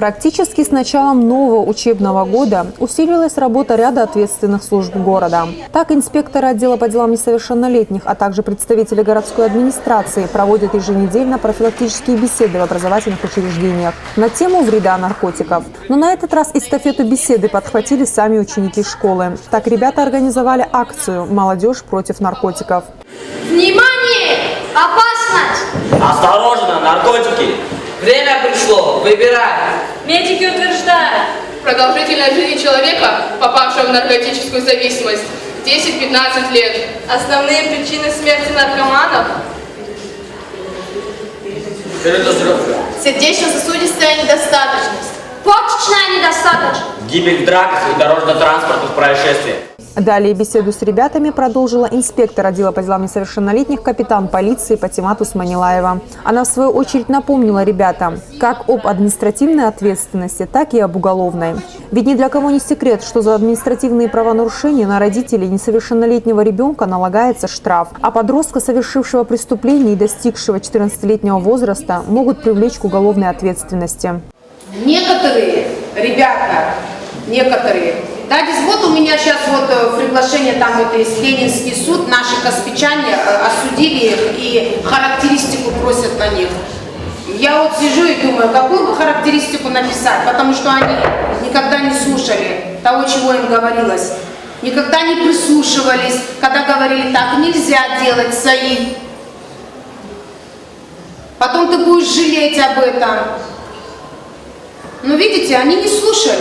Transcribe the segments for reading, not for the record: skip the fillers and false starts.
Практически с началом нового учебного года усилилась работа ряда ответственных служб города. Так, инспекторы отдела по делам несовершеннолетних, а также представители городской администрации проводят еженедельно профилактические беседы в образовательных учреждениях на тему вреда наркотиков. Но на этот раз эстафету беседы подхватили сами ученики школы. Так, ребята организовали акцию «Молодежь против наркотиков». Внимание! Опасность! Осторожно, наркотики! Время пришло, выбирай! Медики утверждают. Продолжительность жизни человека, попавшего в наркотическую зависимость, 10-15 лет. Основные причины смерти наркоманов. Сердечно-сосудистая недостаточность. Почечная недостаточность. Гибель в драках и дорожно-транспортных происшествиях. Далее беседу с ребятами продолжила инспектор отдела по делам несовершеннолетних, капитан полиции Патимат Усманилаева. Она в свою очередь напомнила ребятам как об административной ответственности, так и об уголовной. Ведь ни для кого не секрет, что за административные правонарушения на родителей несовершеннолетнего ребенка налагается штраф, а подростка, совершившего преступление и достигшего 14-летнего возраста, могут привлечь к уголовной ответственности. Некоторые ребята, да, здесь вот у меня сейчас вот приглашение, там вот есть Ленинский суд, наши каспичане осудили их и характеристику просят на них. Я вот сижу и думаю, какую бы характеристику написать, потому что они никогда не слушали того, чего им говорилось, никогда не прислушивались, когда говорили, так нельзя делать, Саид. Потом ты будешь жалеть об этом. Но видите, они не слушали.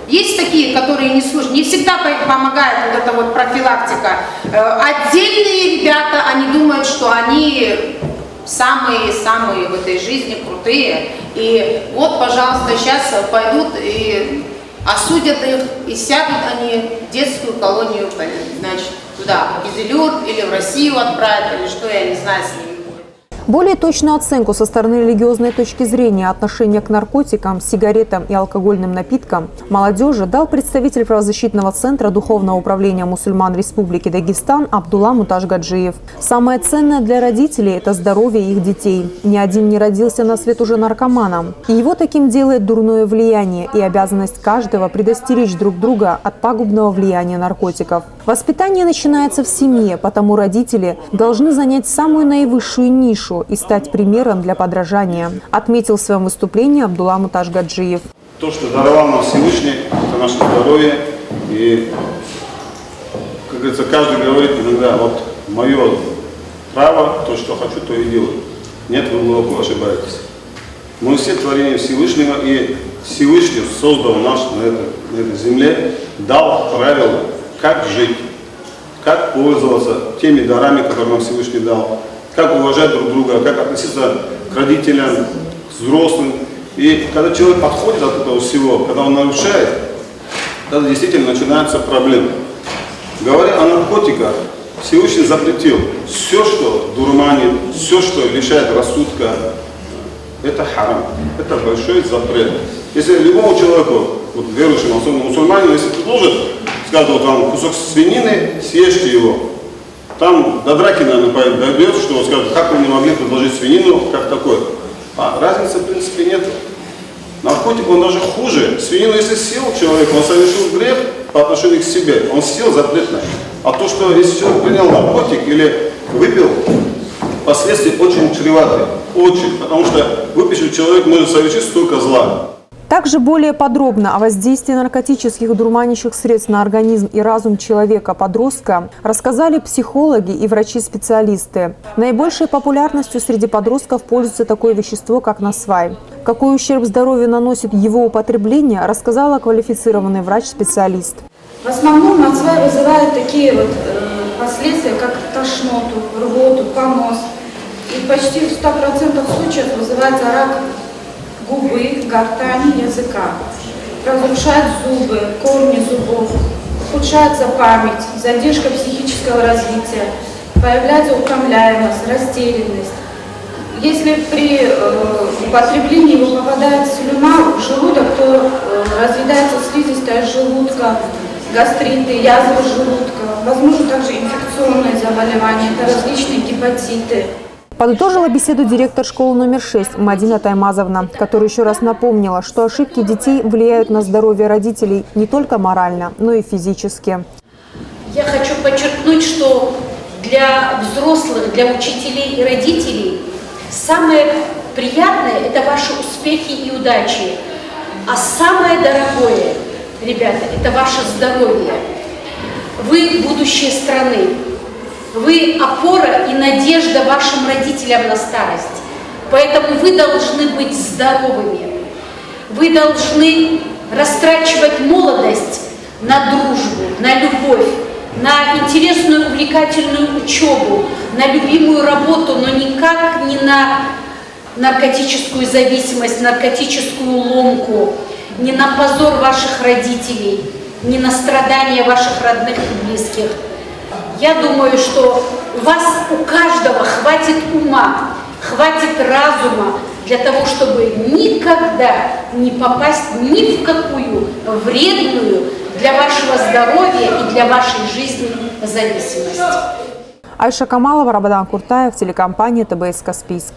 Есть такие, которые не слушают. Не всегда помогает вот эта вот профилактика. Отдельные ребята, они думают, что они самые-самые в этой жизни крутые. И вот, пожалуйста, сейчас пойдут и осудят их, и сядут они в детскую колонию, значит, туда, в Кизилюрт или в Россию отправят, или что, я не знаю, с ними. Более точную оценку со стороны религиозной точки зрения отношения к наркотикам, сигаретам и алкогольным напиткам молодежи дал представитель правозащитного центра Духовного управления мусульман Республики Дагестан Абдулла Мутажгаджиев. Самое ценное для родителей – это здоровье их детей. Ни один не родился на свет уже наркоманом. И его таким делает дурное влияние и обязанность каждого предостеречь друг друга от пагубного влияния наркотиков. Воспитание начинается в семье, потому родители должны занять самую наивысшую нишу и стать примером для подражания, отметил в своем выступлении Абдулла Мутажгаджиев. То, что даровал нам Всевышний, это наше здоровье. И, как говорится, каждый говорит иногда, вот мое право, то, что хочу, то и делаю. Нет, вы глубоко ошибаетесь. Мы все творения Всевышнего, и Всевышний создал нас на этой земле, дал правила, как жить, как пользоваться теми дарами, которые нам Всевышний дал, как уважать друг друга, как относиться к родителям, к взрослым. И когда человек подходит от этого всего, когда он нарушает, тогда действительно начинаются проблемы. Говоря о наркотиках, Всевышний запретил все, что дурманит, все, что лишает рассудка, это харам, это большой запрет. Если любому человеку, вот верующему, особенно мусульманину, если предложат, скажут, вот вам кусок свинины, съешьте его. Там до драки, наверное, дойдет, что скажут, как вы не могли предложить свинину, как такое. А разницы, в принципе, нет. Наркотик, он даже хуже. Свинину, если съел человек, он совершил грех по отношению к себе, он съел запретно. А то, что если человек принял наркотик или выпил, последствия очень чреваты. Очень. Потому что выпивший человек может совершить столько зла. Также более подробно о воздействии наркотических и дурманящих средств на организм и разум человека-подростка рассказали психологи и врачи-специалисты. Наибольшей популярностью среди подростков пользуется такое вещество, как насвай. Какой ущерб здоровью наносит его употребление, рассказала квалифицированный врач-специалист. В основном насвай вызывает такие вот последствия, как тошноту, рвоту, понос. И почти в 100% случаев вызывается рак губы, гортани, языка. Разрушает зубы, корни зубов, ухудшается память, задержка психического развития, появляется утомляемость, растерянность. Если при употреблении его попадает слюна в желудок, то разъедается слизистая желудка, гастриты, язвы желудка, возможно также инфекционные заболевания, это различные гепатиты. Подытожила беседу директор школы номер 6 Мадина Таймазовна, которая еще раз напомнила, что ошибки детей влияют на здоровье родителей не только морально, но и физически. Я хочу подчеркнуть, что для взрослых, для учителей и родителей самое приятное – это ваши успехи и удачи. А самое дорогое, ребята, это ваше здоровье. Вы будущее страны. Вы опора и надежда вашим родителям на старость. Поэтому вы должны быть здоровыми. Вы должны растрачивать молодость на дружбу, на любовь, на интересную, увлекательную учебу, на любимую работу, но никак не на наркотическую зависимость, наркотическую ломку, не на позор ваших родителей, не на страдания ваших родных и близких. Я думаю, что у вас, у каждого хватит ума, хватит разума для того, чтобы никогда не попасть ни в какую вредную для вашего здоровья и для вашей жизни зависимость. Айша Камалова, Рабадан Куртаев, телекомпания ТБС «Каспийск».